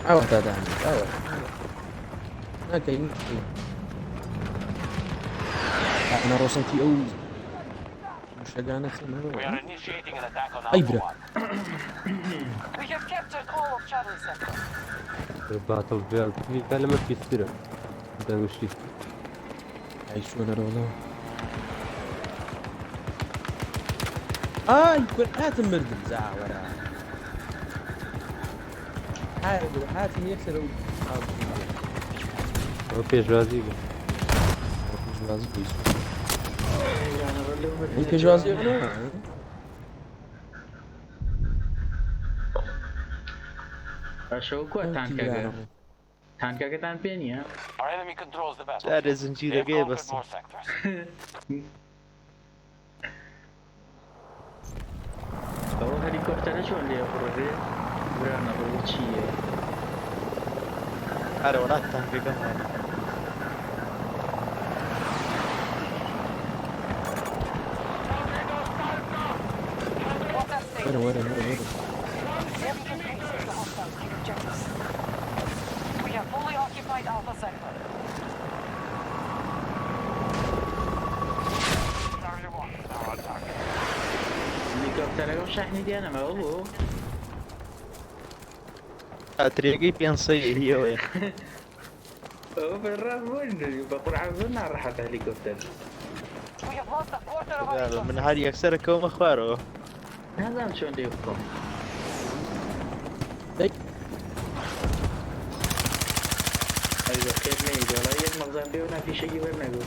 عاود هذا عاود هكا يمكن انا روسنتي او مش هقانا We are initiating an attack on اي Alpha برا 1. We have captured all of Charlie Sector. باتل فيلد في كلمة في السيرة ده وشي عايشون والله يكون حاتم مردم زعا ورا حاتم يكسر هو في جوازي يمكن جوازي انا شو كوا تانكا كتان بينيا Our enemy controls the battle. شارع زنجيرة They've جاي conquered بس more sectors. هو هليكوبتر شو اللي يخرج برانا بروتشيه أنا ولا تانك كمان ورا ورا ورا We have fully occupied Alpha Sector. Charlie 1 is now on target. هليكوبتر شحني دي انا ما هو أتريقي بينصي هي وين هو بالرغم وين بقول عاوزنا راحت هليكوبتر We have lost a quarter of our من resources. هاري يكسرك ومخواره هذا شو اللي يفهم ايوه خير نيجي ولا يد مغزان ولا في شيء وين نقول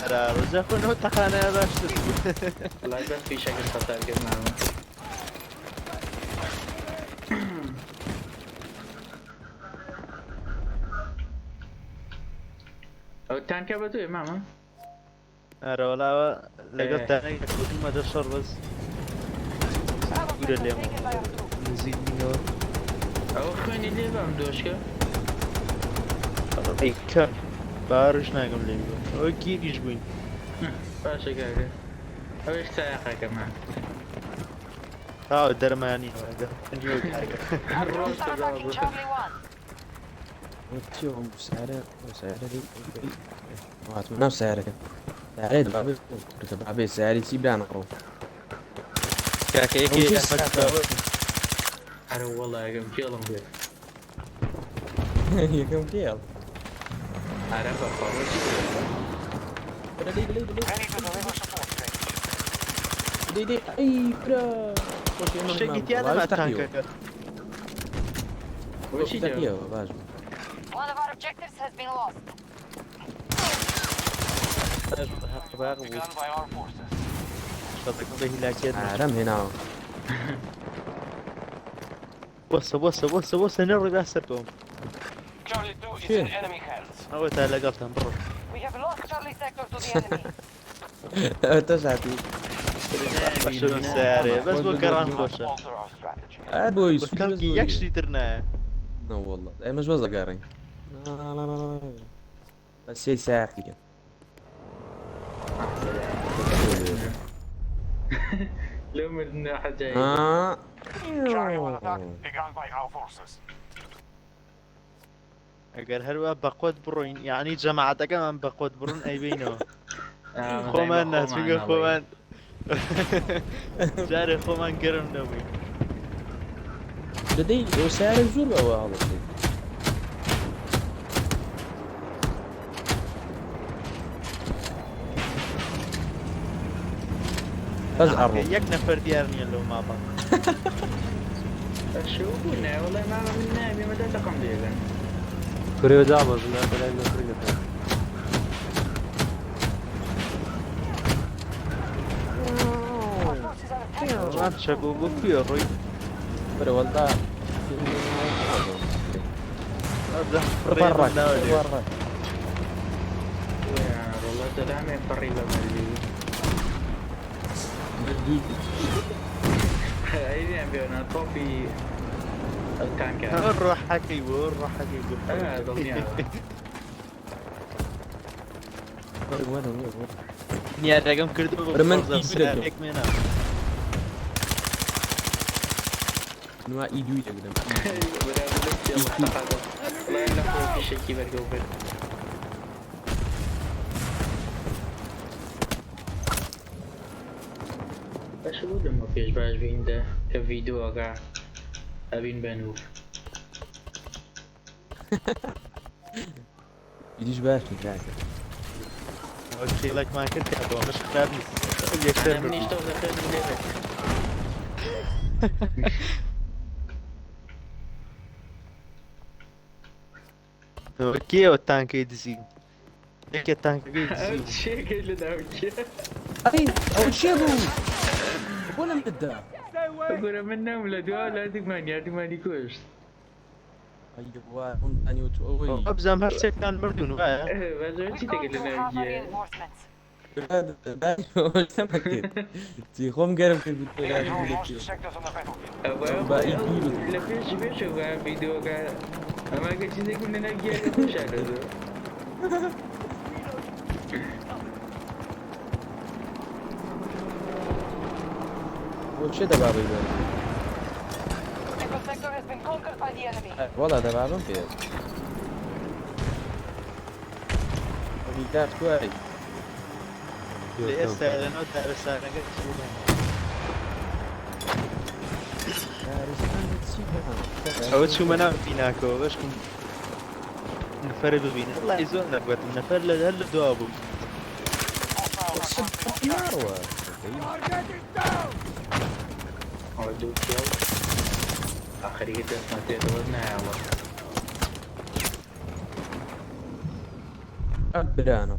أنا رزقنا هو تقانا باش والله بس في شكل خطر قلنا او التانكة بدو ماما أنا ولا لقيت أنا يقول ما تشر بس Alpha يقول Sector لي taken by our troops. نزيد منه او خويني اللي بام دوشكا أي كان بارش ناقم لي هو كيف يجبين باشا كاكا او ايش سايقة كمان ها درماني هذا نجيب حاجة Alpha attacking Charlie 1. وتشوفهم سعره دي وات منو سعره سعره بابي بابي سعره سيبان رو كاكا يكي انا والله يا كم كيلو مبيت هي كم كيل انا بقى دي Ready to deliver support range. دي اي برا شقيتي أنا ما تانك وش يجي One of our objectives has been lost. Begun by our forces. صدق به لكن عالم هنا بص نرى بأسركم Charlie 2 is Sure. in enemy hands. أول تعال لقفتهم برا We have lost Charlie Sector to the enemy. تسعتي شو السعر بس بكران خوشة Alter our strategy. بويس بكركي يكشي ترنا لا والله اي مش وزا قارين لا بس شيء ساقي لو من واحد جاي Charlie 1 attack begun by our forces. اگر هروا بقوت برون يعني جماعة كمان بقوت برون اي بينو خومان ناس بيقول خومان جاري خومان قرم نومي لدي لو سعر الزور او هذا الشيء ازعر يك نفر ديارني لو ما بقى شو قلنا والله ما منا بمدى تقم ليلا كوريو دابز لا بلا ما كوريو Our forces are attacking. ما تشكو بكيو روي برا والله هذا برا برا برا والله تدعم قريبا من اللي ايدي عم بيونا كوفي التانكة روح حكي روح حكي ضمنيها وين نیارەکەم کردو برە من بۆ ئیدو سەرێک مێنە نوا ئیدوی دەگرم والله انا خويا شكي برجع وبر ايش بقول ما فيش باش بين ده كفيديو اقع ابين بنوف ئیدیش باش کاکە خێڵێکمان کرد کاتەوە مەش خراب نیست یەکسەر انا من اشتغل خير من ليبك کێوە تانکەی دزی یەکێ تانکەکەی دزی اول شيء قال لنا وجه ئەی ئەو چێ بوو بۆ لەم دەدا اقول من نوم لا دواء لا دق ماني كوش ئەیوا هەمدانی و تو ئەوەی ئەبزام هەرچێکتان مردون وایە بس وش تقول لنا Hostile وجه reinforcements. چی خۆم گەرم کرد Control most sectors on the battlefield. لا فيش بيش هو فيديو قال اما قلت زي كنا نلقى خوش على ذا بۆ چێ دەبابی بێ Echo sector has been conquered by the enemy. وەڵا دەبابم پێ ئەویدار توای لە ئێستا لەنەوە دارستانەکە ئەوە چوومە ناو بیناکەوە بەشکم نەفەرە ببینە وڵی زۆر نەگوێتم نەفەر لە هەر لە دوا بوو ناڕوە عودوا كيو آخر قد ما تدورنا يا الله برانە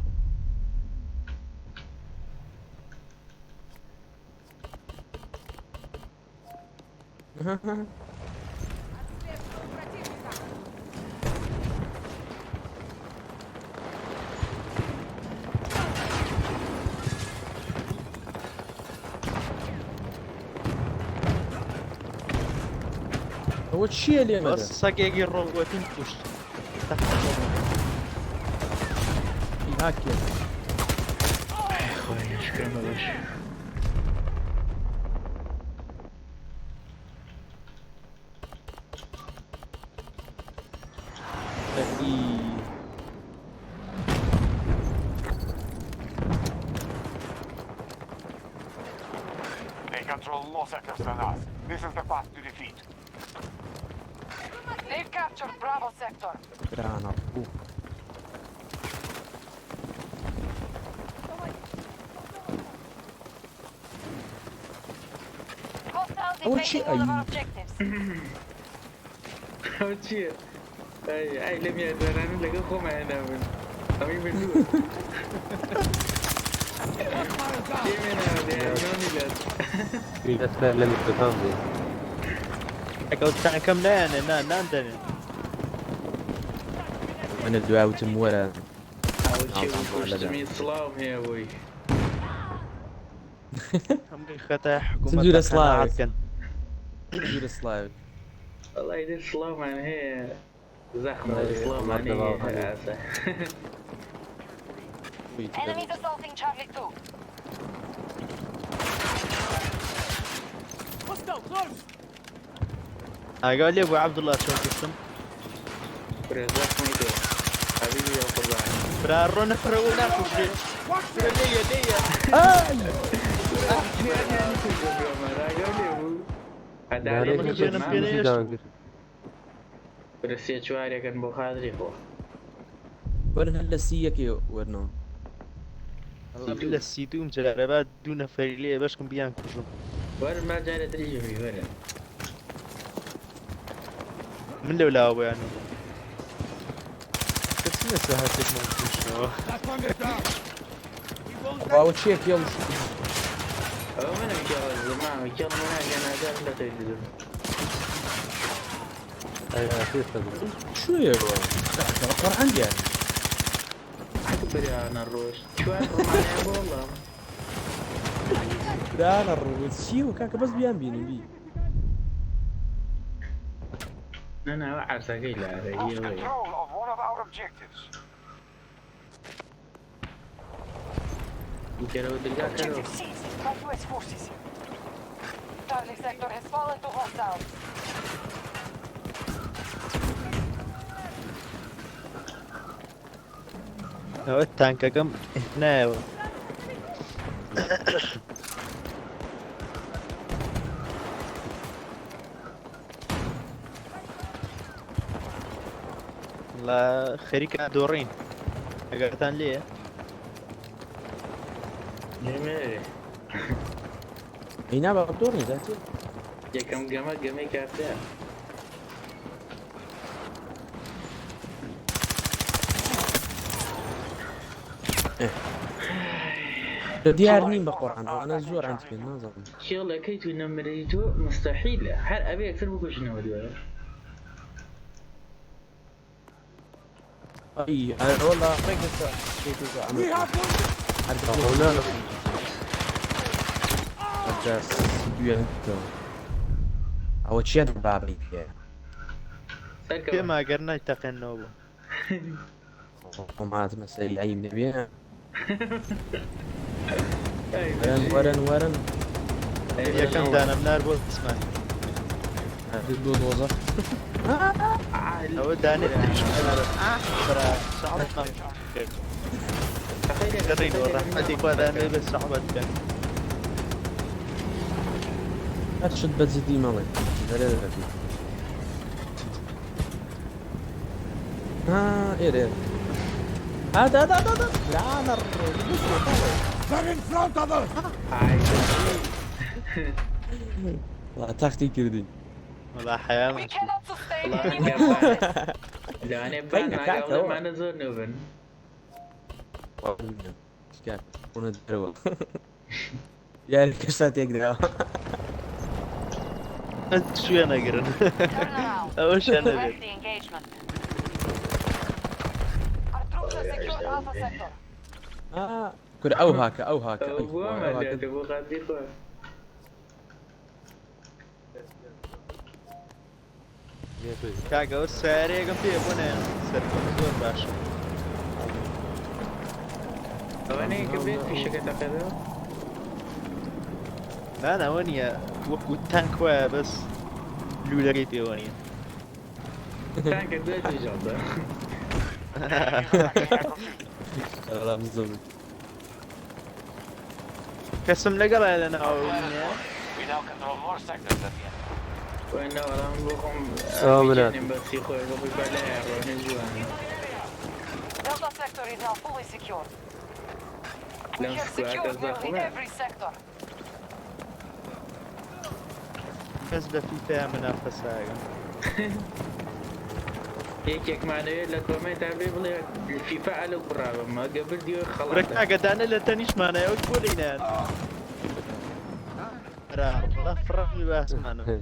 ئەوە چییە لێ بەس سەگێکی ڕۆڵگوتین کوشت هاکێ خويا شكرا ما باش They control more sectors than us. This is the path to defeat. They've captured Bravo sector. برانە Hostiles Oh, invading shit, all of are our you- objectives. وشي اي لم يدران لقى خو معنا من امي من دون يمنا يا نوني لاد في أسماء لم تفهم ذي ئەگەڵتان کەم نایانێ ناندەنێ منە دواوتم وەرە اول شيء وش تسميه سلام يا ابوي هەمووی خەتای سنجورە سلااوێک. حکوومەتەکەن جورە سلااوێک والله اذا سلام عن هي زخمه والله سلام عن الله عليك. هي Enemies assaulting Charlie 2. ئاگا لێ بۆ عەبدوڵڵا چۆن کردم زخمه يدو حبيبي يا قربان برا ڕۆ نەفرەوە ناکوژێت لێیە لێیە برسية شوارع كان بو خاطري خو وەرن هەر لە سیەکێ وەرنەوە لە سی دوم جارەبا دوو نەفەری لێ بەشکم بیان کوژم ورن ما جاري تريجي في ورن من لەو لاوە بۆیان کەچینە سەهاتێکمان کوشتەوە ئەوە چیە کێڵ أو من مكيال الزمان مكيال منا كان هذا لا تجدون أي أساس شوێ قڕعەنگیان أكبر أنا الروش شو رومانيا والله برانە ڕوت چی و کاکە بەس بیان بینم بی أنا وعر ساقيل هذا Lost هي وي control of one of our objectives. وكانوا دقا كانوا Objective seized by US forces. Charlie sector has fallen to hostiles. هو التانك كم هنا لا خريكة دورين حقتان ليه جميل هنا بقدرني ذاتي. يا كم جمع كافية ديار مين بقران انا الزور عندي في النظر. شغلة كيتو نمريتو مستحيل حر أبي أكثر بكل شنو ودوار اي والله رقص هنا بس بيانتو او تشيد بابي كما قرنا يتقنوا وما تمثل اي نبي أي ورن يا كم دانا منار بول اسمع هذه وظف هو داني برا صعب قرين ورحمتي قاداني بس صعبت كان هتشد بتزيدي مالي لا ايه هذا لا انا والله تاختي كردي والله حياة We cannot sustain والله any جبان لا أنا بان بينك ما هات قبل هو. ما نزور نوبن كيف وندروا يا الكشات يقدر انت شو انا قرن Turn around. اول شيء انا Press the engagement. Our troops have secured Alpha sector. كل او هاك هو ما لا تبغى قاعد خواه كاكا والسعر يقم فيه بنا سركم زور باشا أنا كبريت في شكل تقدر لا انا ونيا والتانك ويا بس لولا ريبي ونيا كان كبريت في جودة لا مزبوط قسم لقلا لنا ونيا We now control more sectors at the end. وإنه أنا بقوم منات. بس يخوي قبل بلا رون الجوان Delta sector is now fully secured. We لم have سكوات secured nearly الزخمة every sector. نزل في فيها منافسة هيك معنوية لكم تعبي بلا في فعل وقرابة ما قبل ديو خلاص ركنا قد انا لا تانيش معنا يا وتقولينا را والله فرحني بس معنا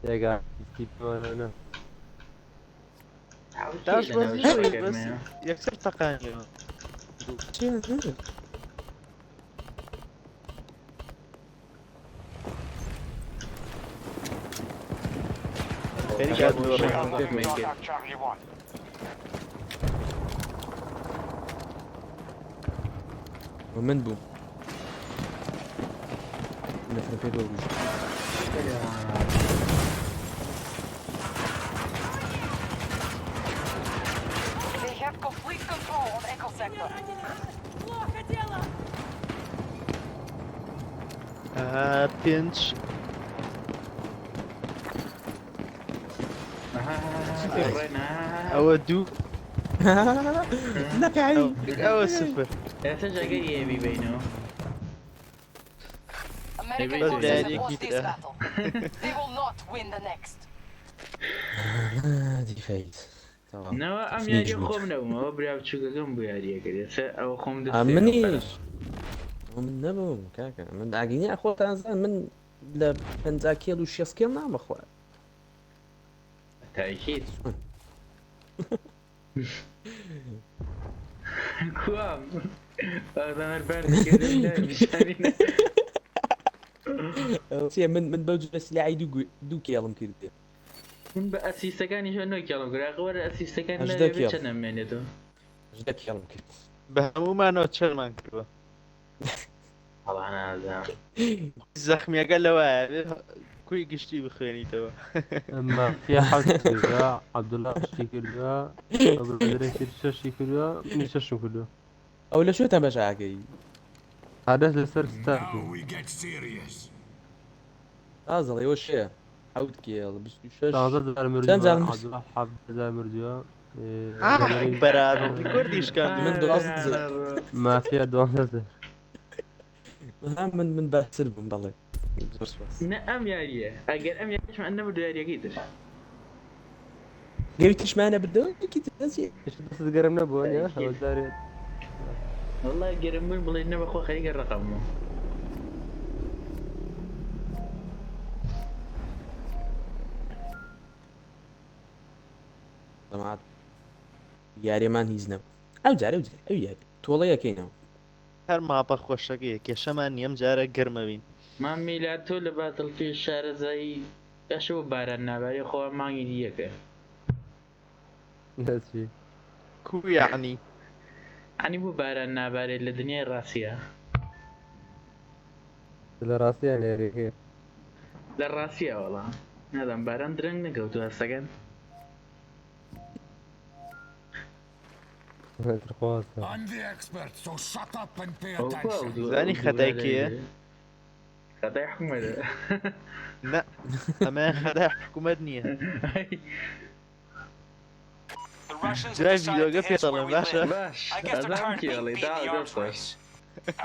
يا قاعد كيف انا داش بزيوي بس يكسر تقاني فريق عدو Contact Charlie 1. ومن بو نفر في الوجه They have complete control on Echo sector. بينش اودو نفعي او صفر يا سجل يبي بينه American But forces then have you lost keep this it, battle. They will not win the next. دي فايت نوا ام يا خوم نو ما بريا شو كم بيا دي كده او خوم ده منيش من نبو كاكا من عقيني اخو تنزل من لا بنزاكيل وشيسكيل نعم اخو تأكيد كوام هذا البرد كده لا مشاني سي من بوجلس لاعي دو كيلم كده من بأسيسة كان يشوف إنه يكلم كذا أخبار أسيسة كان لا أجدك يلا. يبتشنا من يده جدا كيلم كده بهمو ما نوتشل مان كرو والله انا هذا زخمي قال له كوي قشتي بخيني توا. اما في حد كذا عبد الله شي كذا ابو بدر شي كذا من شو كذا او لا شو تبع شاكي هذا السر Now ستاركي we get serious. ازل وش شيء عود كيل بس هذا شش المرجع زال عبد الله حب المرجع برا كرديش كان من دراسة ما في دوام من بحسبهم بالله بس نعم يا ريا اجل ام يا ايش ما انه بده يا ريا قلت معنا بالدوري كنت ناسي ايش بس تقربنا بونيا هو داري والله قرمون بالله انه اخو خليك الرقم طبعا یاری مان هیچ نەبوو ئەو جارە ئەو یاری تۆڵە یەکەینەوە هەر ماپە خۆشەکەیە کێشەمان نیەم جارە گەرمەبین. ما میلاد تۆ لە باتڵفی شارەزایی ئەشەوە باران ناباری خۆ مانگی دیەکە ناسي کو یعنی عنی بوو باران نابارێت لە دنیای ڕاستیە لا راسي يعني ريكي لە ڕاستیە وەڵا نادام باران درەنگ نەکەوتو هەستەکەن خواسة I'm the expert, so shut up and pay ئەو attention. زانی خەتای کێیە؟ خەتای حکومەتە نا ئەمە خەدای حکوومەت نییە. The Russians Drive have decided video, to hit us get where we Russia. live. باش I guess they're ئەزان tired of کێڵی being the arms دا race.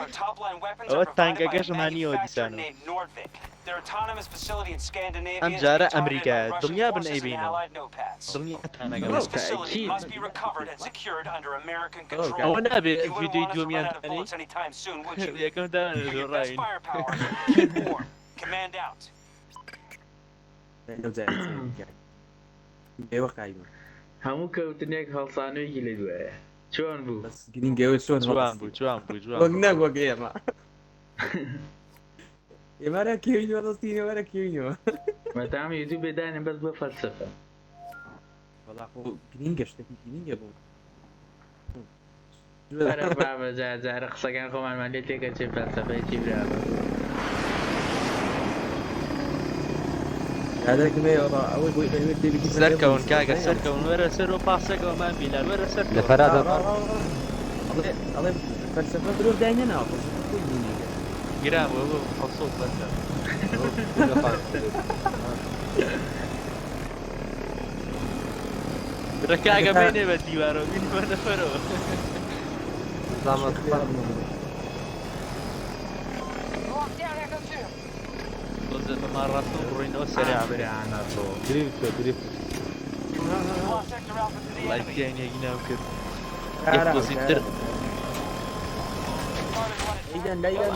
Our top-line weapons Oh, are tank, provided I by guess a I'm Anio manufacturer Disano. named Nordvik. Their autonomous facility in Scandinavia Am is jara being targeted Amerika, by Russian dunya bin forces and Abino. allied notepads. دڵنیاتانە This گەڵ. facility أكيد. must be recovered and secured under American Okay. control. ئەوە نابێ You wouldn't ڤیدیۆی want us to run دومیان out of bullets anytime soon, would you? یەکەم داوە Do your best ڕاین. firepower. Keep warm. Command out. ئەو جارە ئێوە قایمە هەموو کەوتنێک هەڵسانوێکی لە دوایە چۆن بوو بەس گرینگەوە چۆن جوان بوو جوان بوو وەک جوان. نەک وەک ئێمە ئێمارە کێوینەوە دەستینەوەرە کێوینەوە مەتام یوتیوب بێدانێ بەس بۆ فەلسفە وەڵا خۆ گرینگە شتێکی گرینگە بوو هەرە بابە جارە قسەکان خۆمانمان لێ تێکە چێ فەلسفەیەکی برابە یادەکەمێ ئەوەی بۆی ئەوێت تێبێکی سەرکەون کاگە سەرکەون وەرە سەر و پاسەکەوەمان بیلار وەرە سەر لفراد ئەڵێ فەلسەفە درۆ داینە ناوە گرامەوە بۆ حەسوڵ بەسەر. ڕکاگە بینێ بە دیوارەوە بین بە نەفەرەوە. زعما Lock down Echo 2. دۆزێتەمان ڕاستە و ڕۆینەوە سەریع بێ. برانە تۆ دريفت دريفت Lost sector alpha to the وڵای enemy. پیانێکی ناو کرد. ئەکسپلۆزیڤتر. لەیدەن لەیدەن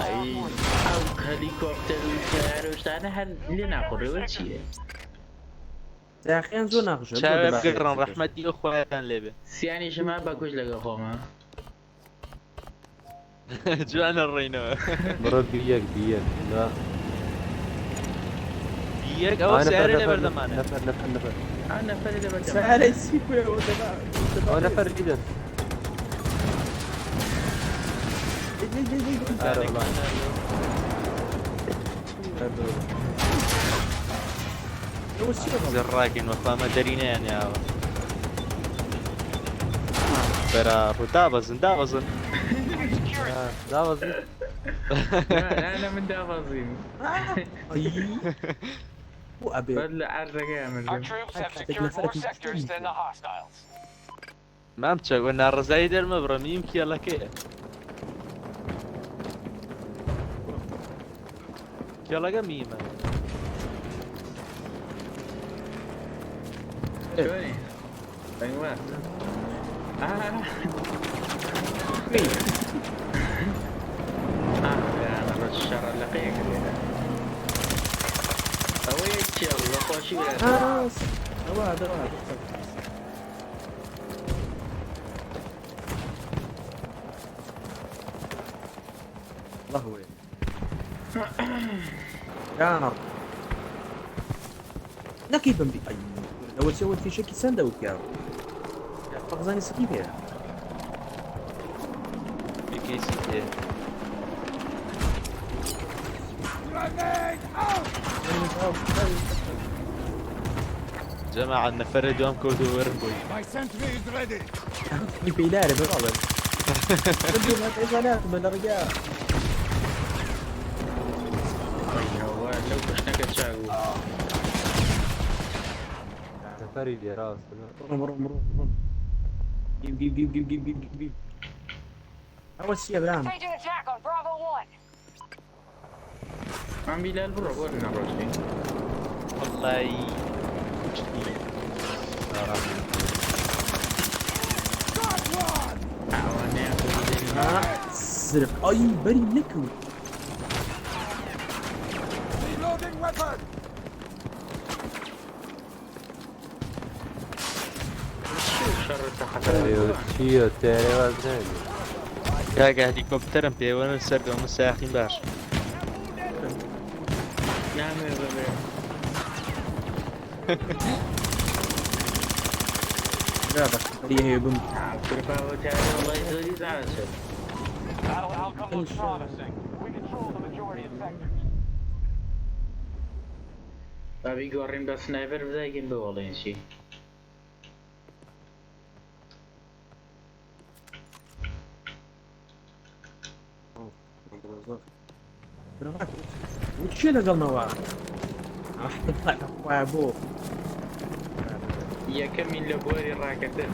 ئەو هەلیکۆپتەر و تەیارە و شتانە هەر لێ ناخۆڕێەوە چییە داخیان زۆر ناخۆشە چاوێ بگەڕن ڕەحمەتی ئەو خۆیان لێبێ. سیانی شەما بەکوش لەگە خۆمە جوانە ڕێینەوە. برو بيك بيك لا یەک ئەوە سیارە لێ بەردەمانە. نفر نفر نفر ئەو نەفەری لە بەردەما سارەی سیکوێ هو نفر جدا زەڕاکەین وەفامە دەرینەیان یاوە. بەرا ڕوو دابەزن دابەزن. لا وزن لە من دابەزیم بۆ ئەبێ بەر لە عەرزەکەی Our ئەمردم troops have secured more sectors than the hostiles. مام چەگوە ناڕزایی دەرمە بڕە میم کێڵەکەیە. کێڵەکە میمە. چۆنی بەنگوە شەڕە لەقەیەکە لێرە ئەوە یەک چێڵ بە خۆشی الله هو كان نكيد بمبي اي اول شيء في شكل سندوت يا فقزاني سكيبيا بکەیسی تێ. جماعة النفر دوام كودو ورمبوي. My sentry is ready. في داري بالرابط. بدي ما تعيش من الرجال. هو لو كشنا كتشاقو نفري دي راس مرة. جيب. أول شيء يا برام. Staging attack on Bravo 1. عم بلال برا قولنا برشلي والله وجدي. عوانا ياخذ زرق. أي بري لكم. Reloading weapon. شر التخطر شيو تيري وزن كاكا هليكوبترم بيوانا سردو مساخين باش. نعمل بابا لا بس هي بم. كرفا وتعالى والله يزودي زعاسل Battle outcome looks promising. We control the majority of sectors. بابي قورين بس سنايبر بذاكين بوالين شي وش اللي قلنا واحد؟ أبوه. يا كم من لبوري راكتن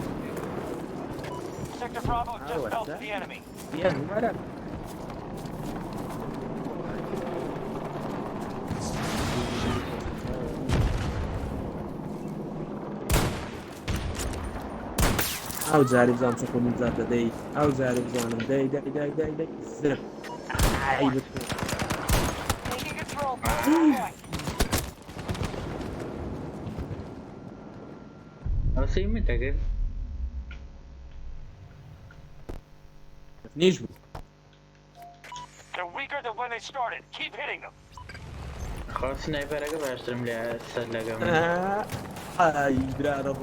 Sector Bravo just fell to the enemy. يا ولا. أو زارب زام سكون من ذات دي أو زارب زانم دي زرق. عيب. Taking control. Bravo 1. أصيب متأكد نيجبو. They're weaker than when they started. Keep hitting them. خلاص سنايبر أقا باشترم لها السلقة من هاي برادر.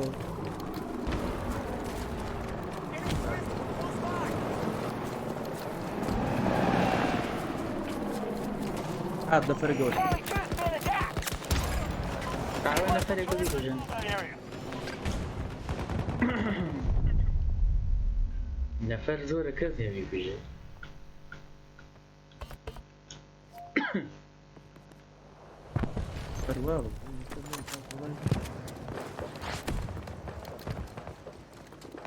هذا فرق واحد. Charlie 2's been attacked. تعالوا نفرق بيكوجن That area. نفر زورة كذا بيكوجن فرواو.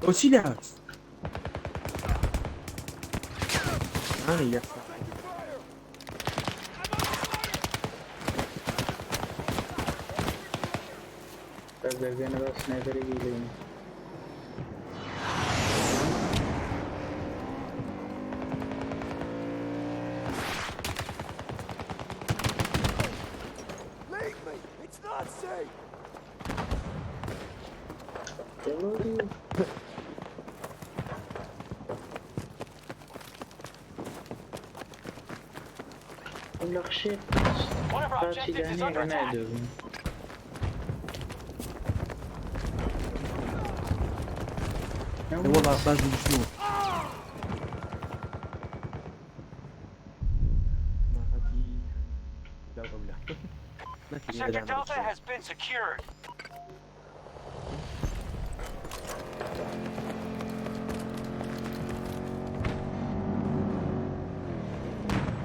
وسيلات. أنا يا طب أنا بس سنايبر يجيلين Leave me. It's not safe. والله خشيت One of our فاتشي objectives is داني under أنا attack. أدوم والله لازم شنو؟ لا قبله. Sector Delta has been secured.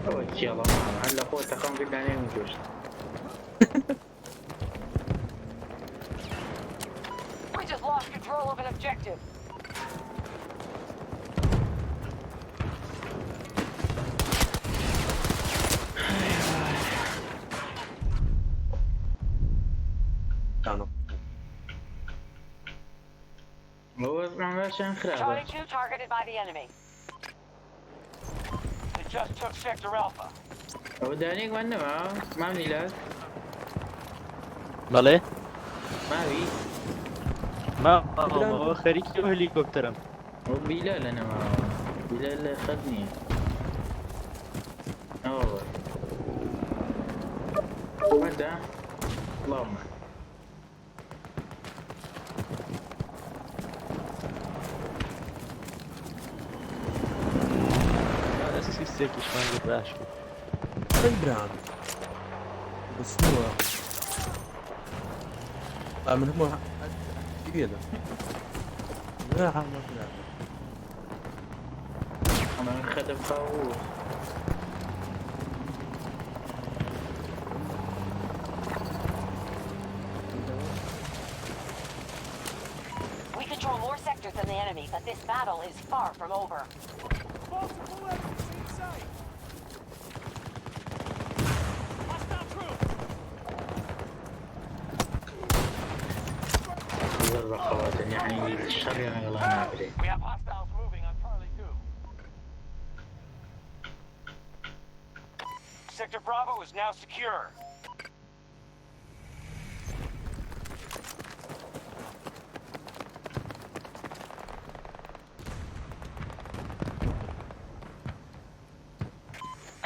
أوه يلا معنا هلا أخوة تقام قدامي مجوش We just lost control of an objective. كانوا. هو ما عشان خرابة Charlie 2 targeted by the enemy. They just took Sector Alpha. هو داني وانا ما عم نيلاك بله ما بي ما هو خريجي هليكوبترم. هو بلال أنا ما بلال خدني والله متى اللهم اساسي سيكي شمان قداش. طيب برام. بس هو من هم كبير ده لا حول ولا أنا خدم طاووس. We control more sectors than the enemy, but this battle is far from over. Multiple enemies in sight. Hostile troops. ضرب خواتم يعني الشر يعني الله نعبده. We have hostiles moving on Charlie 2. Sector Bravo is now secure.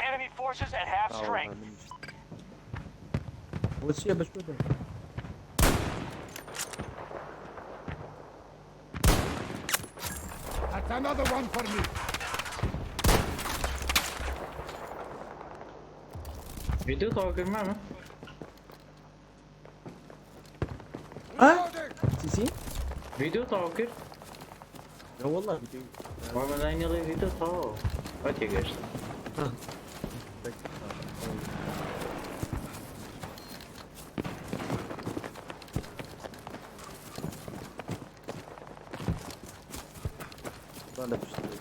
Enemy forces at half strength. وش بس شو ده That's another one for me. فيديو طاقر معنا. سي سي فيديو طاقر. لا والله بدي وما داين يلي فيديو طاقر. أتي قشط. طالع بشتري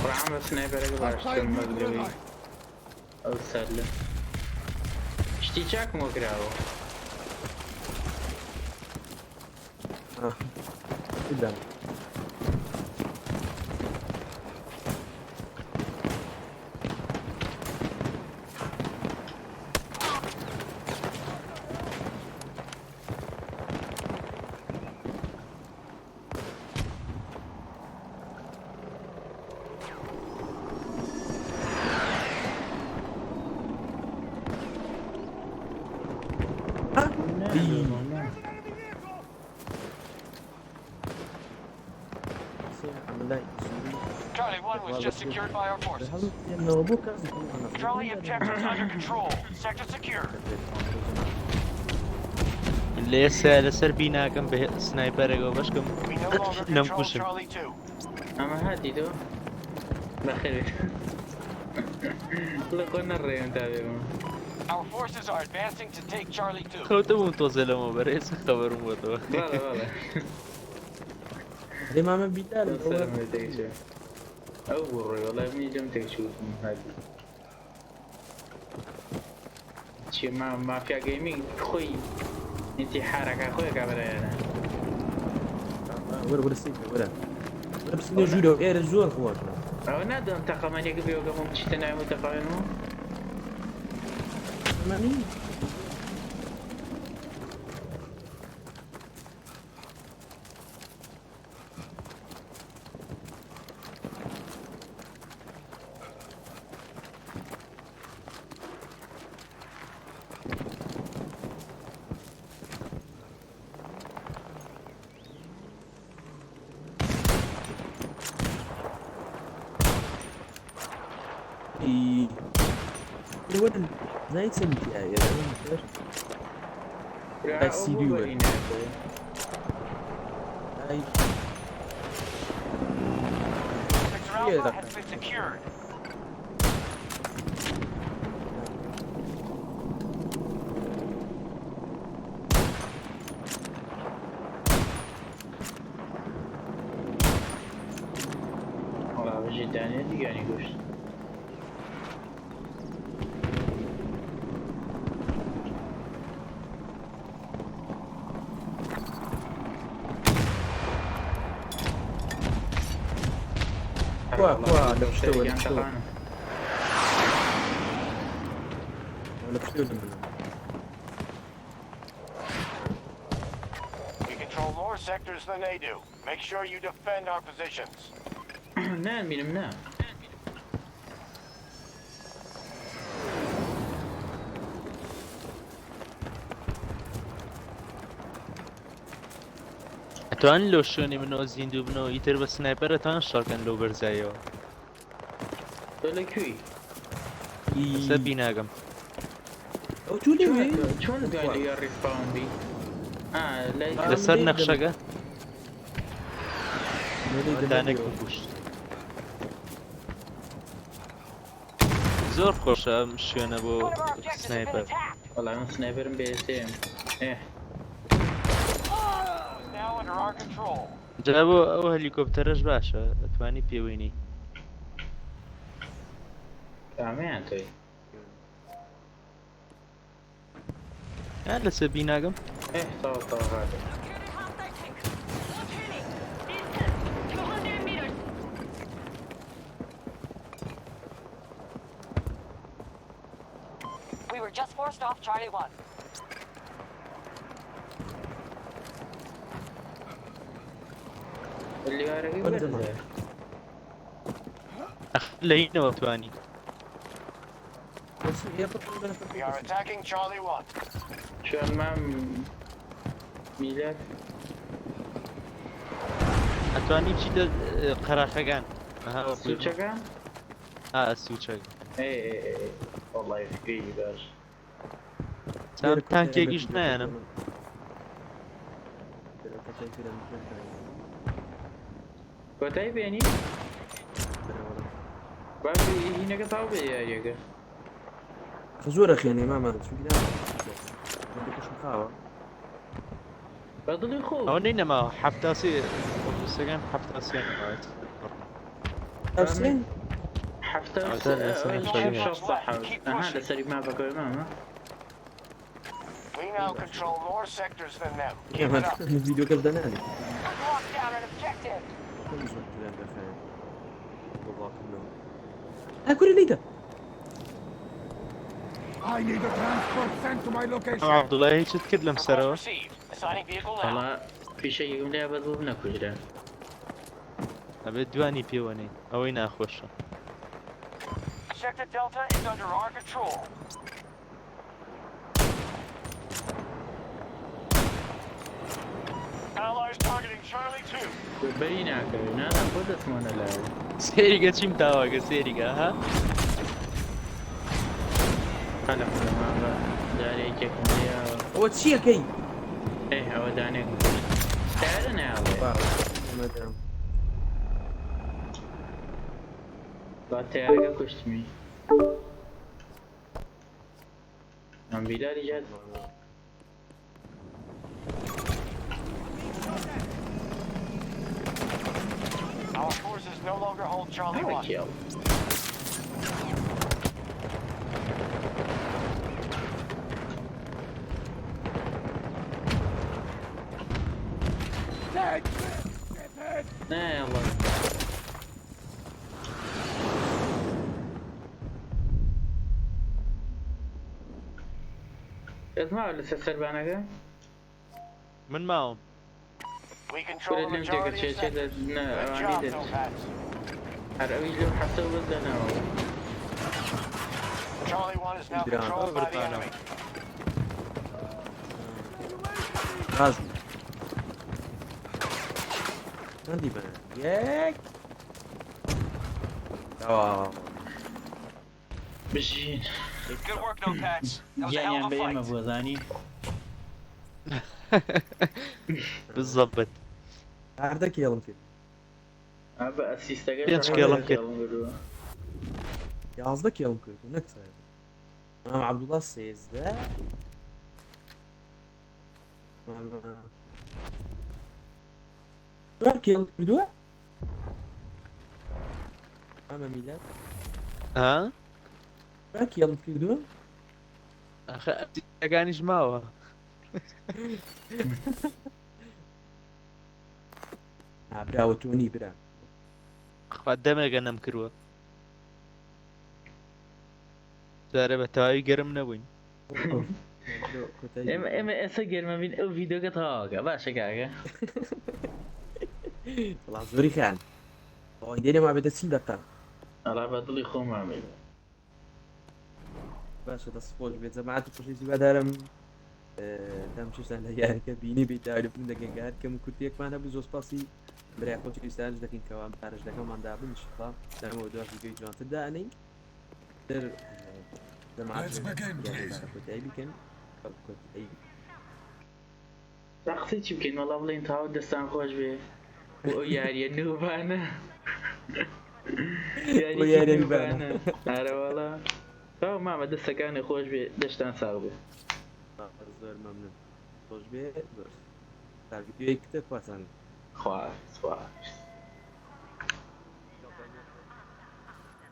عامل سنايبر أقدر مقلبي أو سلة. اشتيجاك مقراو. قدام Charlie 1 was just secured by our forces. انه ابوك لازم يكون Charlie objectives under control. Sector secure. اللي لسر بیناکەم بە سنایپەرێکەوە بەشکەم We no longer control نەمکوشم. Charlie 2. أما هادي دو. بخير. لقنا الريون تابعهم. Our forces are advancing to take Charlie 2. خەوتەبووم تۆزە لەمە بەرێز خەبەرم بۆتەوە. بلا بلا. زي ما من بلال السلام عليكم. أول والله مني جمتك شوف من هادي. شي ما فيها جيمنج خوي. انتي حركة خوي كبرى أنا. ولا سيف ولا بس نجودو اير الزور خوات أو نادم تقامن يقبل وقامهم تشتنا متقامنهم. ماني وين زي سنتي يا بس يديو هاي Sector Alpha has been secured. والله جدا يعني قشط. كوا لو شتو ولا شتو ولا شتو We control more sectors than they do. Make sure you defend our positions. نعم من نعم. ئەتوان لەو شوێنی منەوە زیندوو بنەوە ئیتر بە سنایپەر ئەتوان شەڕکەن لەو بەرزایەوە تۆ لەکوێی؟ سەر بیناگەم ئەو چوونی وێ چۆن دوای لێ ڕیسپاون بی؟ لای لەسەر نەخشەکە نەدەی دانێک دەمەوە. بکوشت زۆر خۆشە ئەم شوێنە بۆ One of our objectives has been سنایپەر attacked. وەڵام من سنایپەرم بێستێم Now under our control. جا بۆ ئەو هەلیکۆپتەرەش باشە ئەتوانی پێوێنی کامیان تۆی یان لەسەر بیناگەم تاو تاو هاتە We were just forced off Charlie 1. لیوارەکەی وەرە بەرزە لە هینەوە توانی We are attacking Charlie 1. چۆن مام میلەر ئەتوانی چی قەراخەکان سوچەکان؟ سوچەکە وەڵای فکری باش چەند تانکێکیش نایەنم کۆتایی بێنی؟ باسی هینەکە تاو بێ یاریەکە زۆرە خێنێ مامان چونکی ناکەشم خاوە بەدڵی خۆ ئەو نەی نەماوە حەفتاسی ئۆفیسەکان حەفتاسیان نەماوێت ئەفسێن حەفتە لەسەری ماپەکەی مامە We now control more sectors than them. Keep it ئێمە up. ڤیدیۆکەش دەنانی Lock down an objective. هاكوري ليدا I need a transport sent to my location. عەبدوڵای هیچت کرد لەم Request سەرەوە received. Assigning vehicle now. وەڵا پیشەیەکم لێ بەدڵ نەکوژرا ئەبێت دوانی پێوەنێ ئەوەی ناخۆشە Sector Delta is under our control. Allies targeting Charlie 2. بەری ناکەوێت نادام بۆ دەستمانە لای سێریگە چیم تاواگە سێریگە ها قەلم لەماوە دارێکێکم لێ هو تشيكي ئەوە دانێک تارە ناوێ با تیارەکە کوشتمی ئەم بیلاری جات Our forces no longer hold Charlie 1. کێڵ نایڵە ئەزماوە لەسەر سەربانەکە من ماوم We control کورە the لێم majority of تێکەچێتێ sectors. Good ئەوانی job, دێت Nomads. هەر ئەویش لەم حەفتە بەدەنەوە Charlie 1 is now Down. controlled by the Down. enemy. غاز عندي بنا ياك بژین Good work, Nomads. That was a hell گیانیان of بە a ئێمە fight. بۆزانی بالضبط عندك يلا كده بە ئەسیستەکە پێنج کێڵم کرد. قصدك يلا كده نكسر امام عبد الله السيزده راكي بدو اما ميلاد ها راكي يلا بدو ئەگانیش ماوە براو توني برا خوا دەمێگە نەم کردووە جارە بە تەواوی گەرم نەبووین ئێمە ئێستا گەرمە بین ئەو ڤیدۆکە تەواوەکە باشە کاکە والله زوري خان والله يدينا ما بدأ 30 دقيقة ئەڵا بە دڵی خۆمان بێت باشا ده صفوج بيت زعما عاد تفوش يجي بعد هرم دەم چستان لە یاریەکە بینی بیتاریبن دەگەنگات کەم کورتێکمانە بوو زۆر سپاسی برای خۆی ویستانش دەکەین کەوان پارێژەکەمان دابن انشاءالله دەمەوە دوای ڤیدیۆی جوانتر دانەین تر کۆتایی بیکەن کۆتایی قسەی چی بکەین وەڵا بڵێن تاوە دەستان خۆش بێ بۆ ئەو یاریە نووبانە یاریە نووبانە. ئارە وەڵا تاوە مامە دەستەکانی خۆش بێ دەشتان ساغ بێ زۆر مەمنون خۆش بێ تا ڤیدیۆی کتە پاسان خوا سوپاس